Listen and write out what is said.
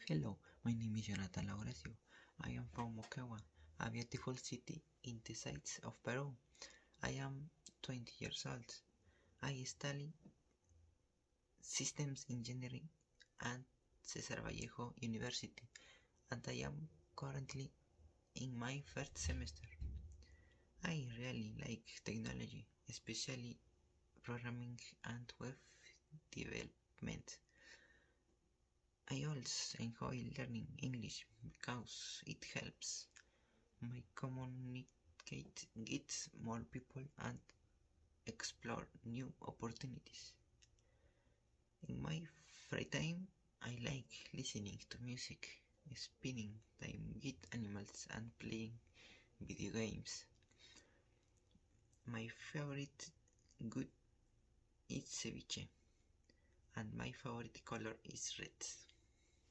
Hello, my name is Jonathan Lauracio. I am from Moquegua, a beautiful city in the sides of Peru. I am 20 years old. I study systems engineering at Cesar Vallejo University, and I am currently in my first semester. I really like technology, especially programming and web development. I also enjoy learning English because it helps my communicate with more people and explore new opportunities. In my free time, I like listening to music, spending time with animals, and playing video games. My favorite good is ceviche, and my favorite color is red.